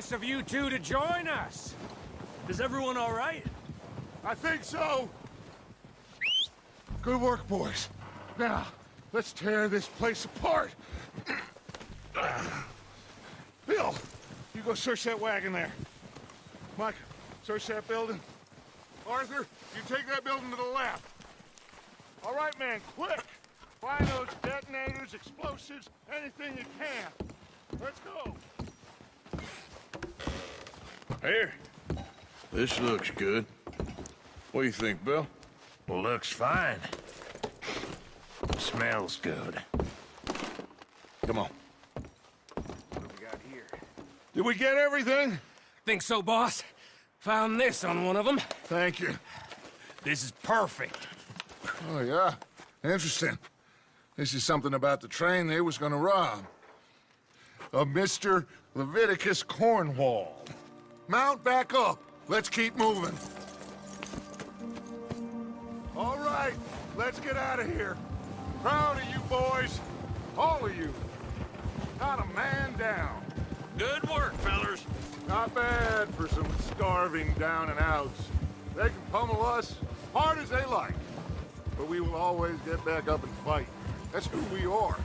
nice of you two to join us. Is everyone all right? I think so. Good work, boys. Now, let's tear this place apart. Bill, you go search that wagon there. Mike, search that building. Arthur, you take that building to the left. All right, man, quick! Find those detonators, explosives, anything you can. Let's go. Here. This looks good. What do you think, Bill? Looks fine. Smells good. Come on. What do we got here? Did we get everything? Think so, boss? Found this on one of them. Thank you. This is perfect. Oh, yeah? Interesting. This is something about the train they was gonna rob. Of Mr. Leviticus Cornwall. Mount back up. Let's keep moving. All right, let's get out of here. Proud of you boys. All of you. Not a man down. Good work, fellers. Not bad for some starving down and outs. They can pummel us hard as they like. But we will always get back up and fight. That's who we are.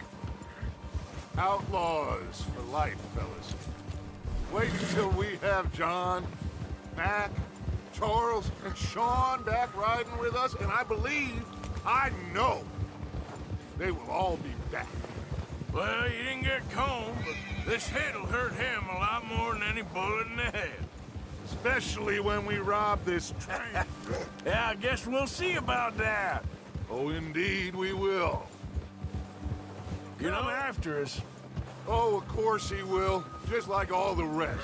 Outlaws for life, fellas. Wait until we have John, Mac, Charles, and Sean back riding with us, and I know, they will all be back. Well, you didn't get Cone, but this hit'll hurt him a lot more than any bullet in the head. Especially when we rob this train. Yeah, I guess we'll see about that. Oh, indeed we will. Get him after us. Oh, of course he will, just like all the rest.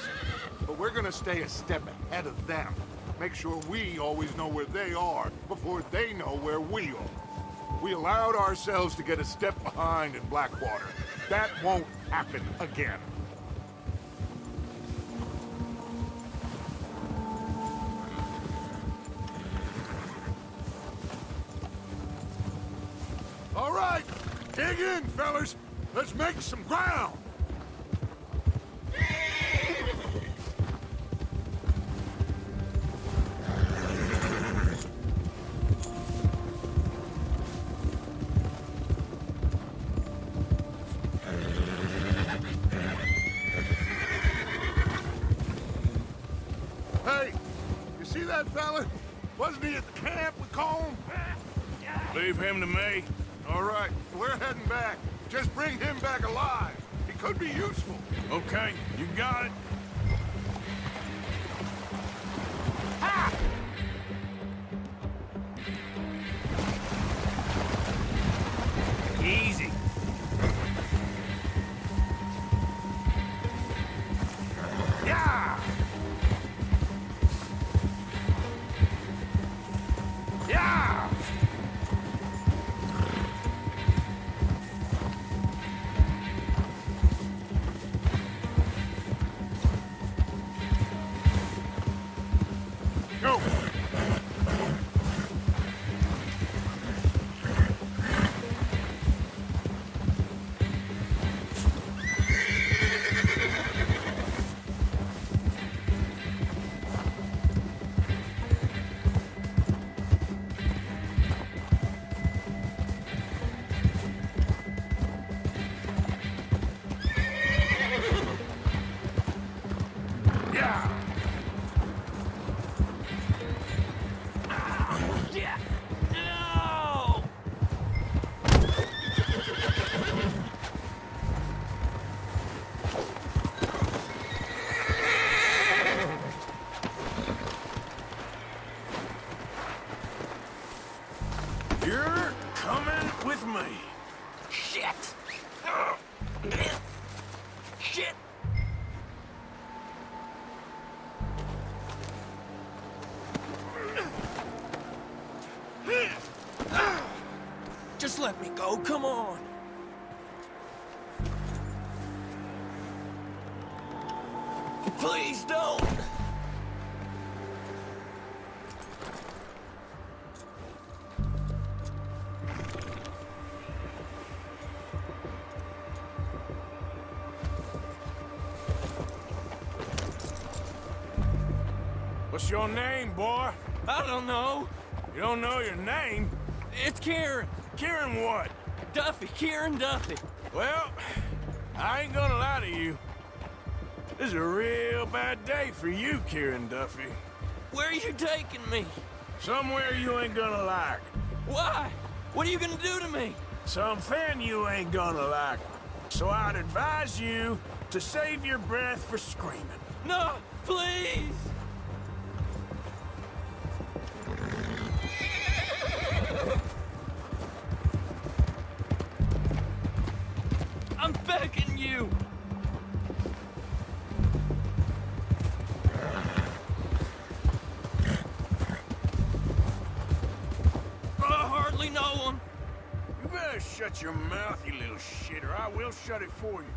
But we're gonna stay a step ahead of them. Make sure we always know where they are before they know where we are. We allowed ourselves to get a step behind in Blackwater. That won't happen again. All right, dig in, fellas. Let's make some ground. Hey, you see that fella? Wasn't he at the camp with Cone? Leave him to me. All right, we're heading back. Just bring him back alive. He could be useful. Okay, you got it. Easy. Yeah! Yeah! Go! Yeah. No! You're coming with me. Shit! Shit! Just let me go, come on. Please don't. What's your name, boy? I don't know. You don't know your name? It's Kieran. Kieran what? Duffy. Kieran Duffy. Well, I ain't gonna lie to you. This is a real bad day for you, Kieran Duffy. Where are you taking me? Somewhere you ain't gonna like. Why? What are you gonna do to me? Something you ain't gonna like. So I'd advise you to save your breath for screaming. No, please. I'm begging you. I hardly know him. You better shut your mouth, you little shit, or I will shut it for you.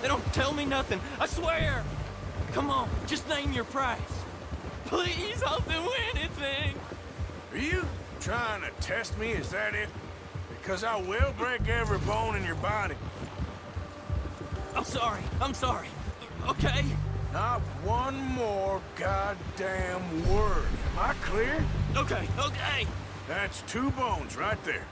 They don't tell me nothing, I swear! Come on, just name your price. Please, I'll do anything! Are you trying to test me, is that it? Because I will break every bone in your body. I'm sorry. Okay? Not one more goddamn word. Am I clear? Okay. That's 2 bones right there.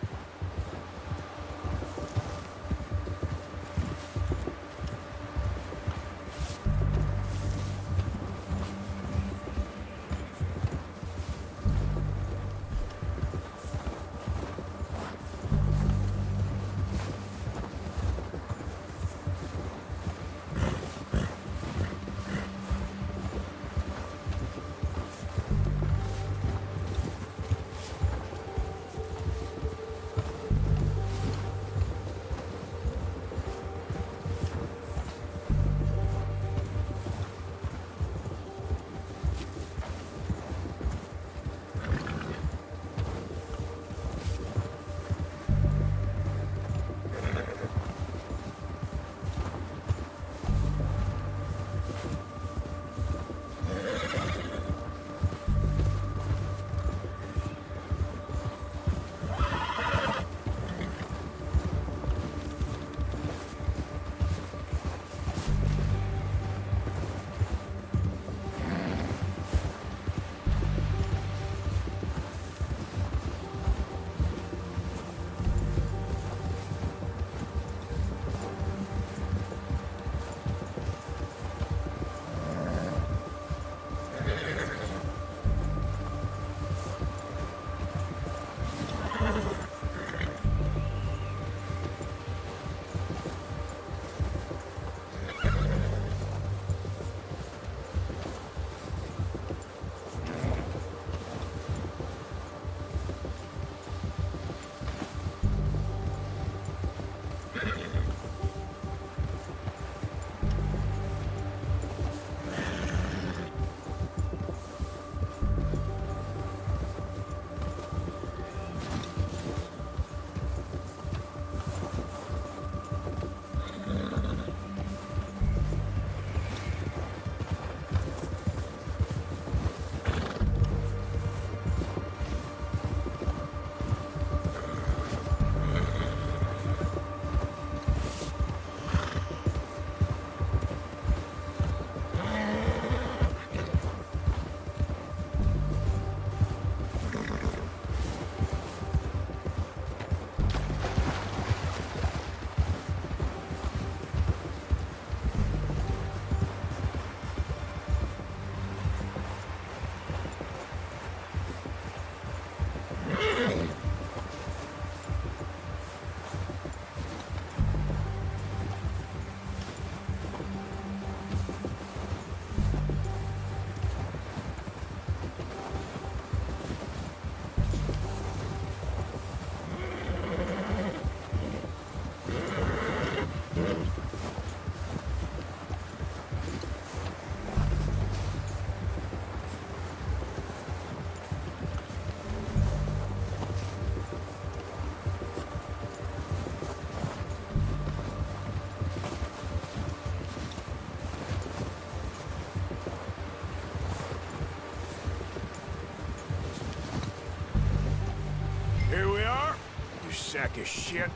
sack of shit.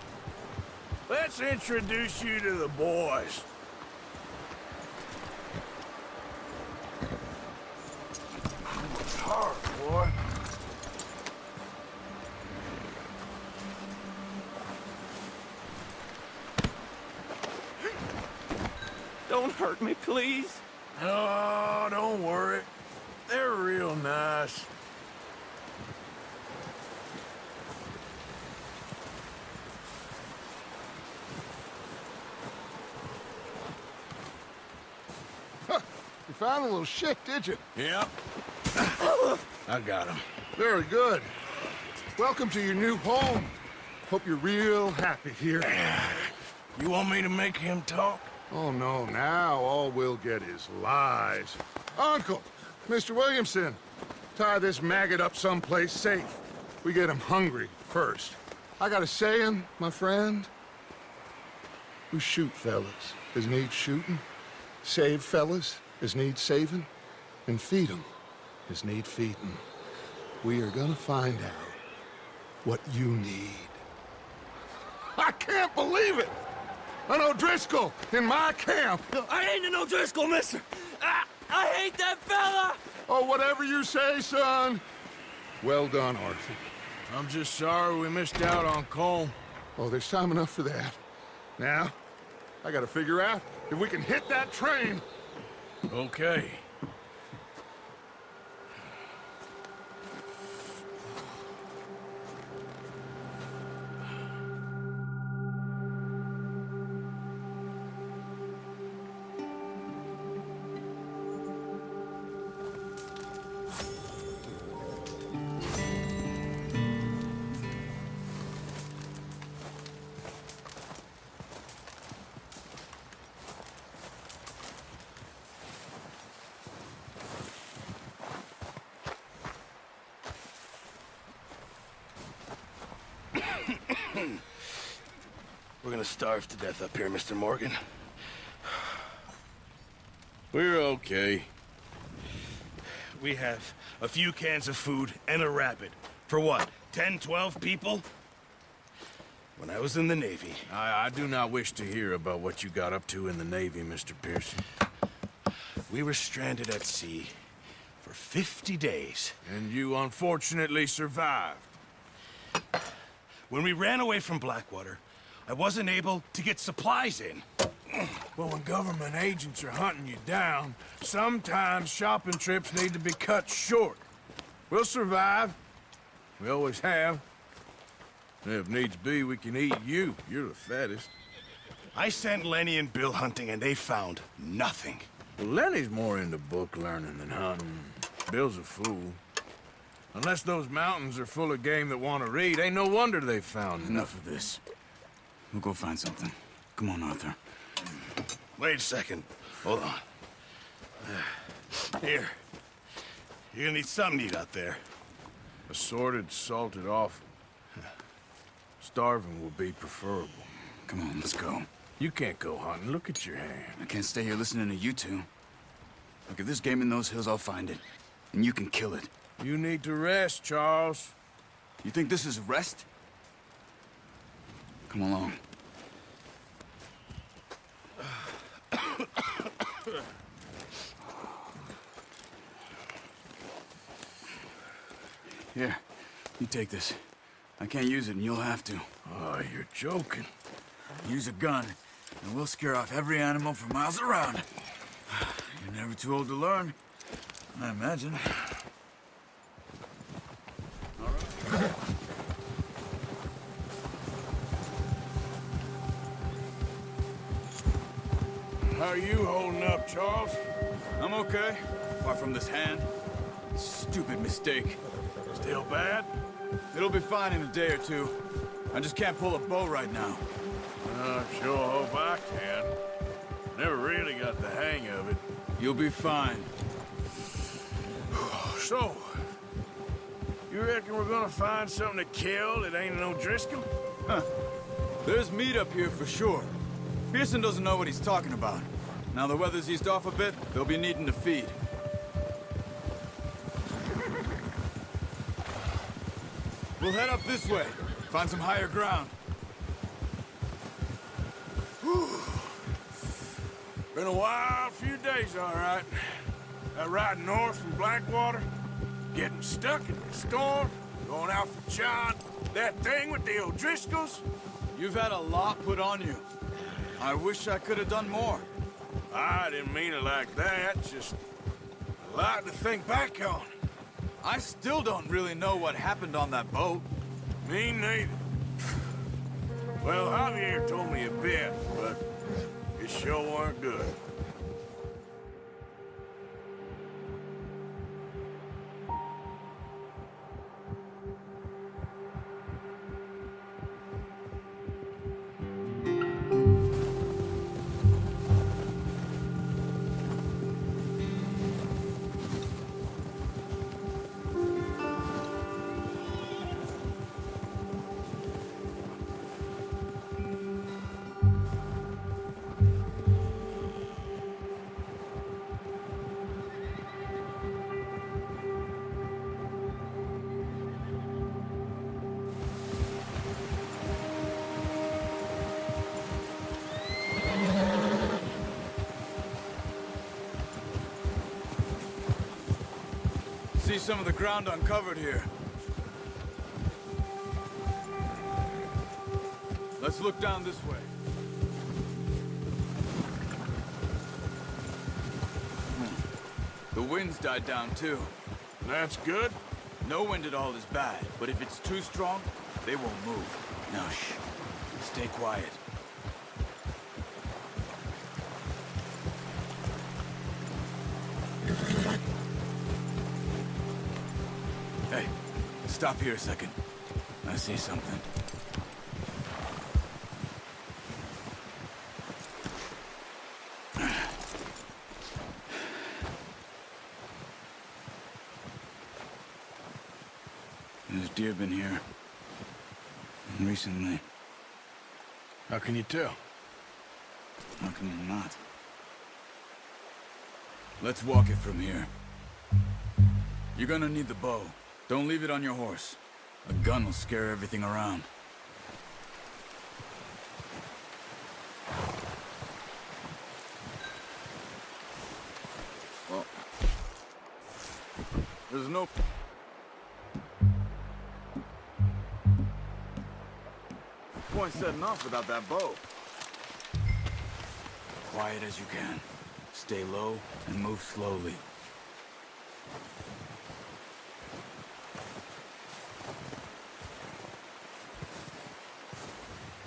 Let's introduce you to the boys. It's hard, boy. Don't hurt me, please. Oh, don't worry. They're real nice. You found a little shit, did you? Yep. I got him. Very good. Welcome to your new home. Hope you're real happy here. You want me to make him talk? Oh, no, now all we'll get is lies. Uncle, Mr. Williamson, tie this maggot up someplace safe. We get him hungry first. I got a saying, my friend. We shoot fellas as need shooting, save fellas as need saving, and feed 'em as need feeding. We are gonna find out what you need. I can't believe it! An O'Driscoll in my camp! I ain't an O'Driscoll, mister! I hate that fella! Oh, whatever you say, son. Well done, Arthur. I'm just sorry we missed out on Colm. Oh, there's time enough for that. Now, I gotta figure out if we can hit that train. Okay. We're gonna starve to death up here, Mr. Morgan. We're okay. We have a few cans of food and a rabbit. For what, 10, 12 people? When I was in the Navy... I do not wish to hear about what you got up to in the Navy, Mr. Pearson. We were stranded at sea for 50 days. And you unfortunately survived. When we ran away from Blackwater, I wasn't able to get supplies in. Well, when government agents are hunting you down, sometimes shopping trips need to be cut short. We'll survive. We always have. And if needs be, we can eat you. You're the fattest. I sent Lenny and Bill hunting, and they found nothing. Well, Lenny's more into book learning than hunting. Bill's a fool. Unless those mountains are full of game that want to read, ain't no wonder they found Enough of this. We'll go find something. Come on, Arthur. Wait a second. Hold on. Here. You're gonna need something to eat out there. Assorted, salted offal. Starving will be preferable. Come on, let's go. You can't go hunting. Look at your hand. I can't stay here listening to you two. Look, if there's game in those hills, I'll find it. And you can kill it. You need to rest, Charles. You think this is rest? Come along. Here, you take this. I can't use it, and you'll have to. Oh, you're joking. Use a gun, and we'll scare off every animal for miles around. You're never too old to learn, I imagine. How are you holding up, Charles? I'm okay, apart from this hand. Stupid mistake. Still bad? It'll be fine in a day or two. I just can't pull a bow right now. I sure hope I can. Never really got the hang of it. You'll be fine. So, you reckon we're gonna find something to kill that ain't an O'Driscoll? Huh. There's meat up here for sure. Pearson doesn't know what he's talking about. Now the weather's eased off a bit, they'll be needing to feed. We'll head up this way. Find some higher ground. Whew. Been a wild few days, all right. That ride north from Blackwater, getting stuck in the storm, going out for John, that thing with the O'Driscolls. You've had a lot put on you. I wish I could have done more. I didn't mean it like that, just a lot to think back on. I still don't really know what happened on that boat. Me neither. Well, Javier told me a bit, but it sure weren't good. See some of the ground uncovered here. Let's look down this way. The wind's died down too. That's good. No wind at all is bad, but if it's too strong, they won't move. Now shh. Stay quiet. Hey, stop here a second. I see something. There's deer been here. Recently. How can you tell? How can you not? Let's walk it from here. You're gonna need the bow. Don't leave it on your horse. A gun will scare everything around. Well, there's no point setting off without that bow. Quiet as you can. Stay low and move slowly.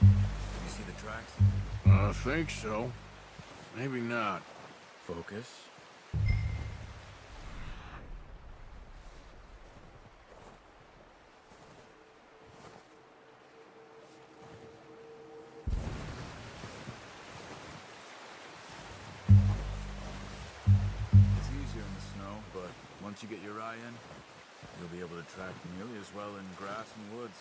You see the tracks? I think so. Maybe not. Focus. It's easier in the snow, but once you get your eye in, you'll be able to track nearly as well in grass and woods.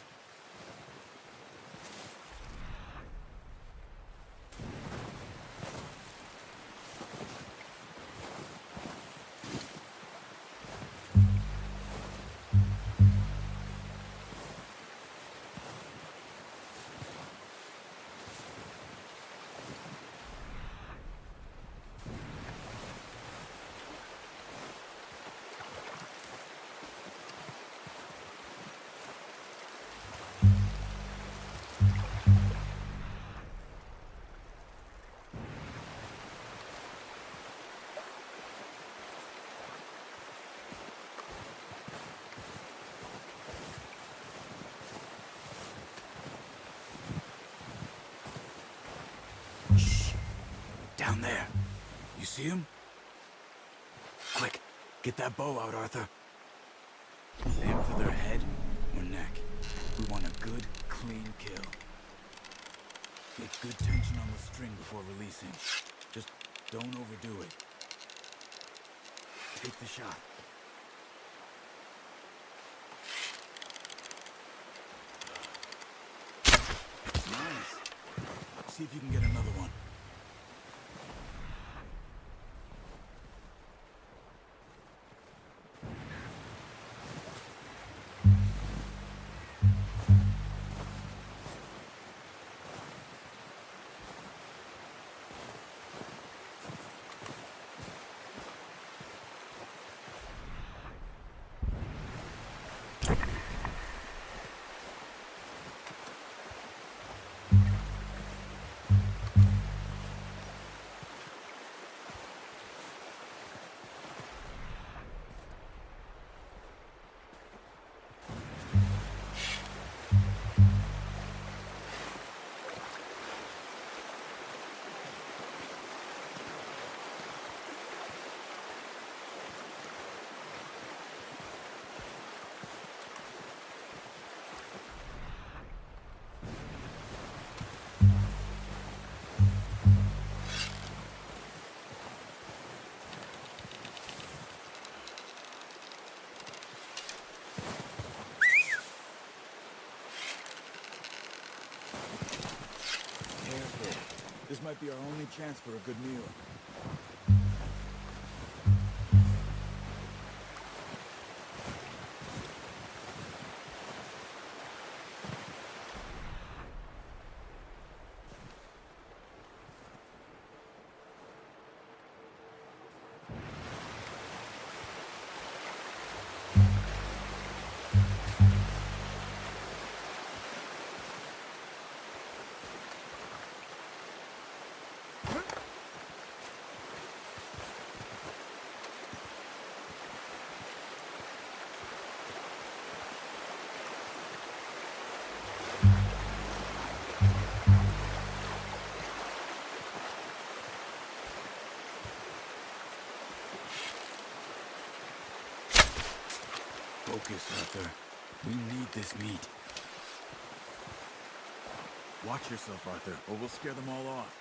Down there. You see him? Quick, get that bow out, Arthur. Aim for their head or neck. We want a good, clean kill. Get good tension on the string before releasing. Just don't overdo it. Take the shot. Nice. See if you can get another one. This might be our only chance for a good meal. Focus, Arthur. We need this meat. Watch yourself, Arthur, or we'll scare them all off.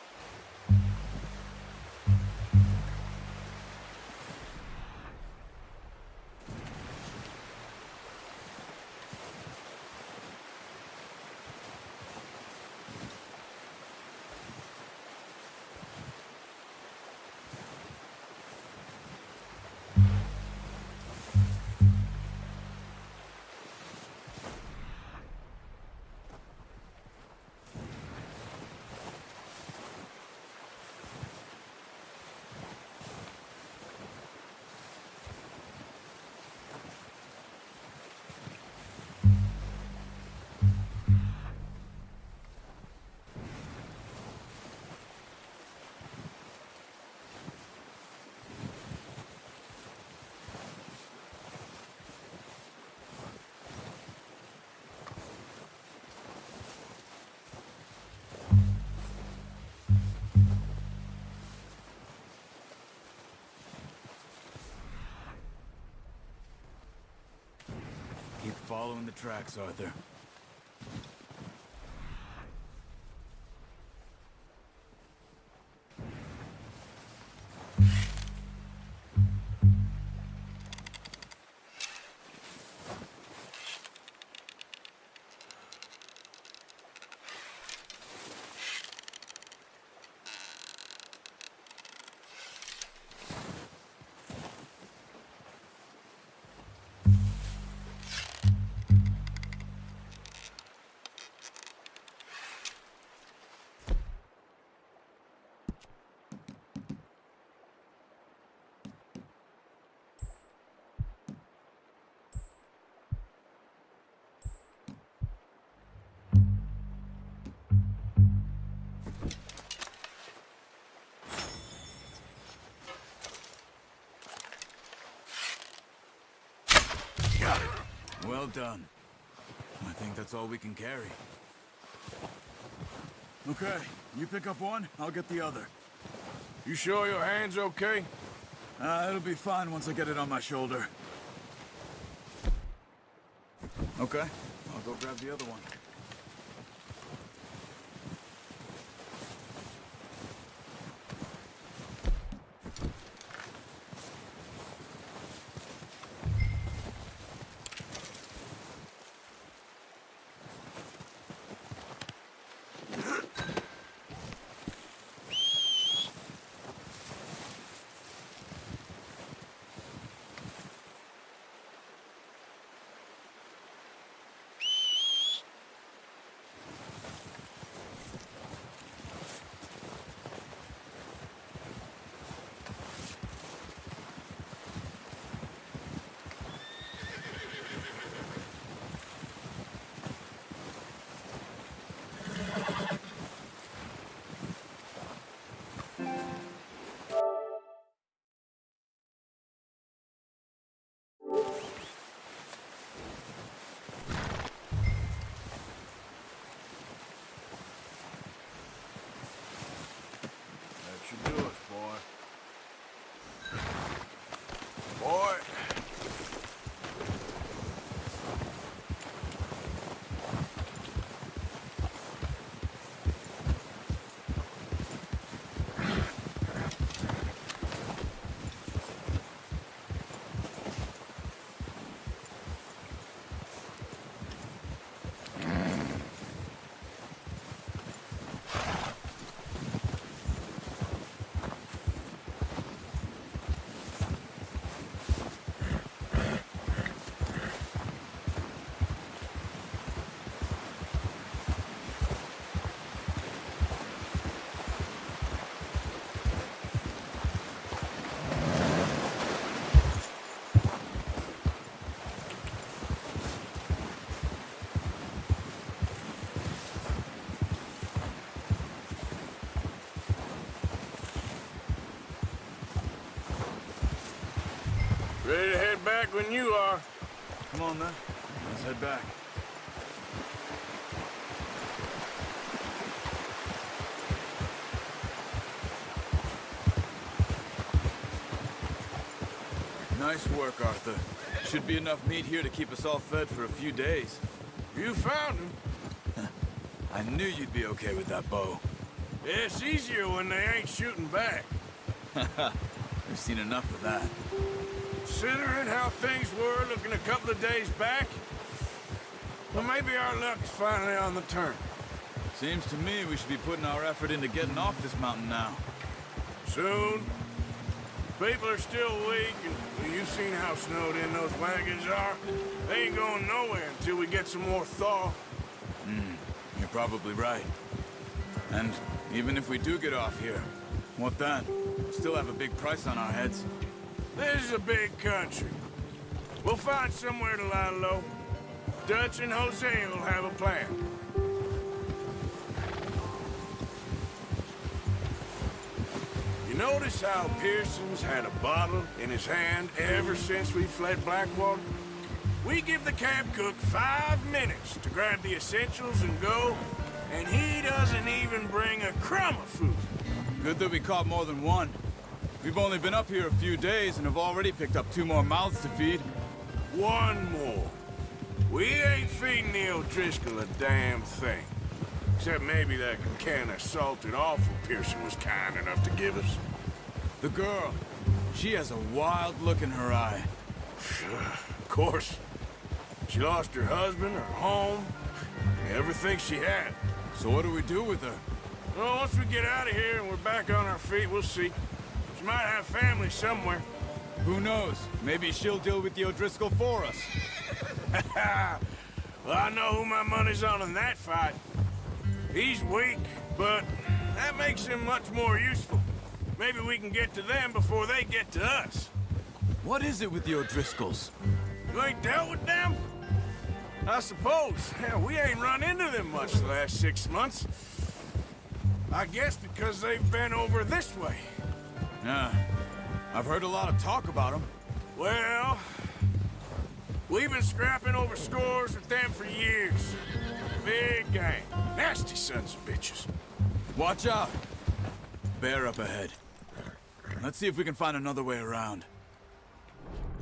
Keep following the tracks, Arthur. Got it. Well done. I think that's all we can carry. Okay, you pick up one, I'll get the other. You sure your hand's okay? It'll be fine once I get it on my shoulder. Okay, I'll go grab the other one. back when you are. Come on, then. Let's head back. Nice work, Arthur. Should be enough meat here to keep us all fed for a few days. You found him. I knew you'd be okay with that bow. Yeah, it's easier when they ain't shooting back. We've seen enough of that. Considering how things were looking a couple of days back, well, maybe our luck's finally on the turn. Seems to me we should be putting our effort into getting off this mountain now. Soon. People are still weak, and you've seen how snowed in those wagons are. They ain't going nowhere until we get some more thaw. You're probably right. And even if we do get off here, what then? We'll still have a big price on our heads. This is a big country. We'll find somewhere to lie low. Dutch and Jose will have a plan. You notice how Pearson's had a bottle in his hand ever since we fled Blackwater? We give the camp cook 5 minutes to grab the essentials and go, and he doesn't even bring a crumb of food. Good that we caught more than one. We've only been up here a few days and have already picked up 2 more mouths to feed. One more. We ain't feeding the O'Driscoll a damn thing. Except maybe that can of salted offal Pearson was kind enough to give us. The girl, she has a wild look in her eye. Of course. She lost her husband, her home, everything she had. So what do we do with her? Well, once we get out of here and we're back on our feet, we'll see. She might have family somewhere. Who knows? Maybe she'll deal with the O'Driscoll for us. Well, I know who my money's on in that fight. He's weak, but that makes him much more useful. Maybe we can get to them before they get to us. What is it with the O'Driscolls? You ain't dealt with them? I suppose. Hell, we ain't run into them much the last 6 months. I guess because they've been over this way. Yeah, I've heard a lot of talk about them. Well, we've been scrapping over scores with them for years. Big gang. Nasty sons of bitches. Watch out! Bear up ahead. Let's see if we can find another way around.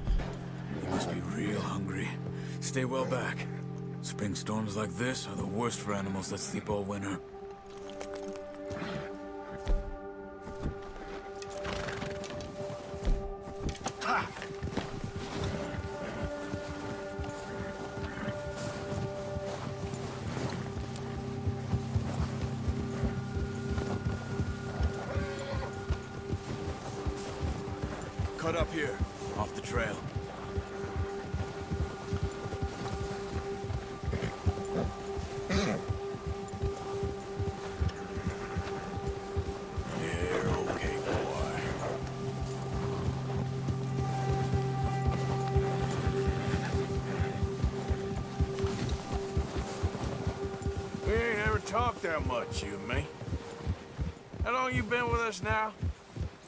You must be real hungry. Stay well back. Spring storms like this are the worst for animals that sleep all winter. Ha! Cut up here, off the trail. You're okay, boy. We ain't ever talked that much, you and me. How long you been with us now?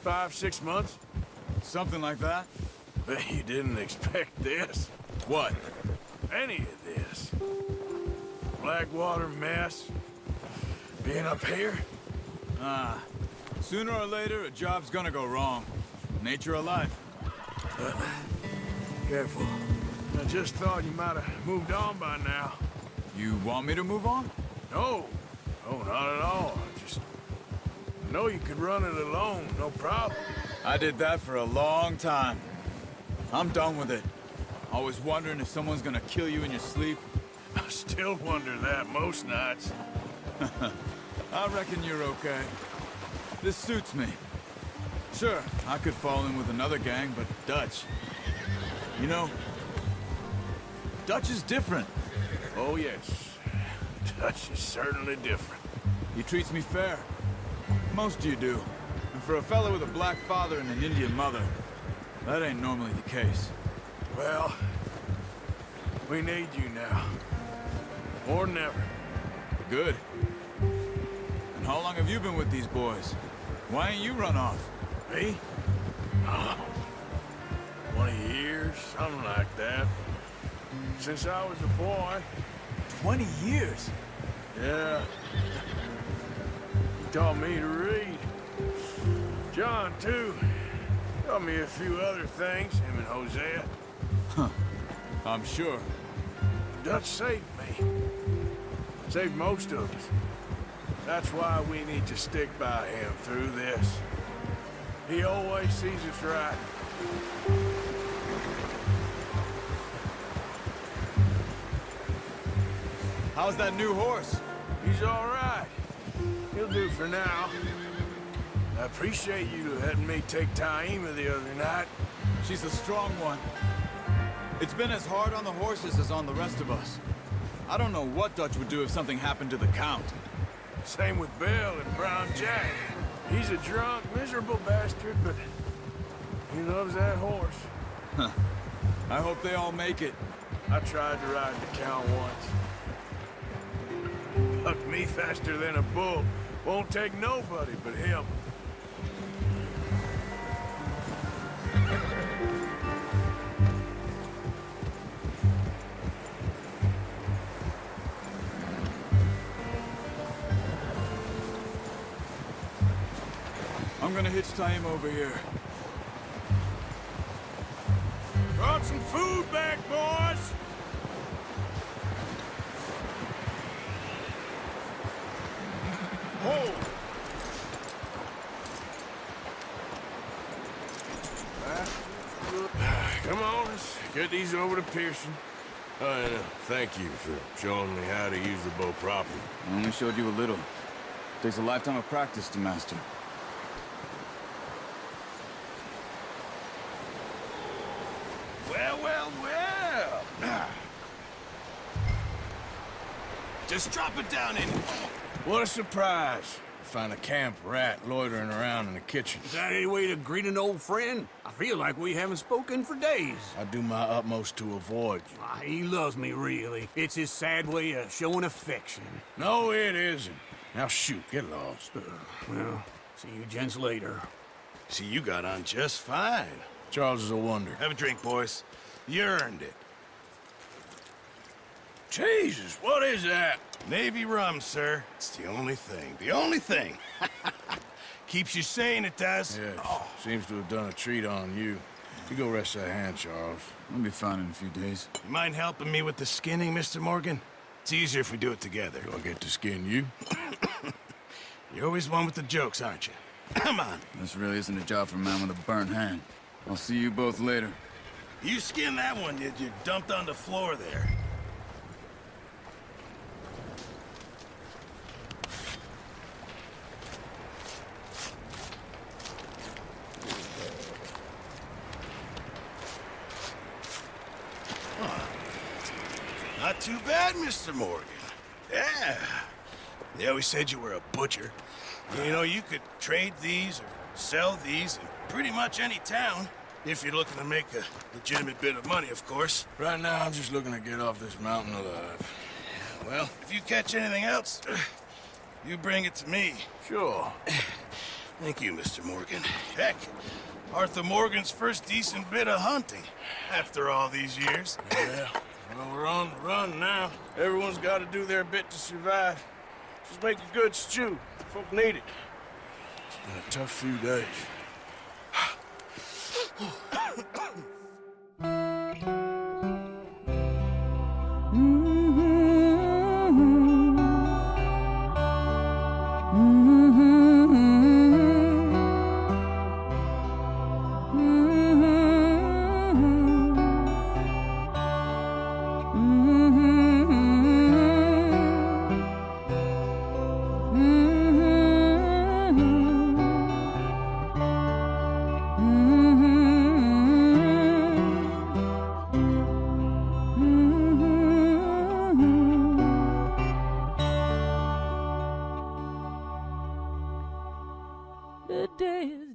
5, 6 months? Something like that? Bet you didn't expect this. What? Any of this. Blackwater mess. Being up here. Sooner or later, a job's gonna go wrong. Nature of life. Careful. I just thought you might have moved on by now. You want me to move on? No. No, not at all. I know you could run it alone, no problem. I did that for a long time. I'm done with it. Always wondering if someone's gonna kill you in your sleep. I still wonder that most nights. I reckon you're okay. This suits me. Sure, I could fall in with another gang, but Dutch... You know, Dutch is different. Oh, yes. Dutch is certainly different. He treats me fair. Most of you do. And for a fella with a black father and an Indian mother, that ain't normally the case. Well, we need you now. More than ever. Good. And how long have you been with these boys? Why ain't you run off? Me? Oh. 20 years, something like that. Since I was a boy. 20 years? Yeah. He taught me to read. John, too. Taught me a few other things, him and Hosea. I'm sure. Dutch saved me. Saved most of us. That's why we need to stick by him through this. He always sees us right. How's that new horse? He's all right. He'll do for now. I appreciate you letting me take Taima the other night. She's a strong one. It's been as hard on the horses as on the rest of us. I don't know what Dutch would do if something happened to the Count. Same with Bill and Brown Jack. He's a drunk, miserable bastard, but he loves that horse. I hope they all make it. I tried to ride the Count once. Bucked me faster than a bull. Won't take nobody but him. I'm gonna hitch Taima over here. Brought some food back, boys! Hold! Come on, let's get these over to Pearson. And thank you for showing me how to use the bow properly. I only showed you a little. Takes a lifetime of practice to master. Well, well, well! Just drop it down in. What a surprise. Find a camp rat loitering around in the kitchen. Is that any way to greet an old friend? I feel like we haven't spoken for days. I do my utmost to avoid you. He loves me, really. It's his sad way of showing affection. No, it isn't. Now shoot, get lost. Well, see you gents later. See, you got on just fine. Charles is a wonder. Have a drink, boys. You earned it. Jesus, what is that? Navy rum, sir. It's the only thing. The only thing. Keeps you sane, it does. Yes. Oh. Seems to have done a treat on you. You go rest that hand, Charles. We'll be fine in a few days. You mind helping me with the skinning, Mr. Morgan? It's easier if we do it together. Do I get to skin you? You're always one with the jokes, aren't you? Come on. This really isn't a job for a man with a burnt hand. I'll see you both later. You skinned that one you dumped on the floor there. Not too bad, Mr. Morgan. Yeah. They always said you were a butcher. You know, you could trade these or sell these in pretty much any town. If you're looking to make a legitimate bit of money, of course. Right now, I'm just looking to get off this mountain alive. Well, if you catch anything else, you bring it to me. Sure. Thank you, Mr. Morgan. Heck, Arthur Morgan's first decent bit of hunting after all these years. Yeah. Well, we're on the run now. Everyone's got to do their bit to survive. Just make a good stew. Folk need it. It's been a tough few days. The day is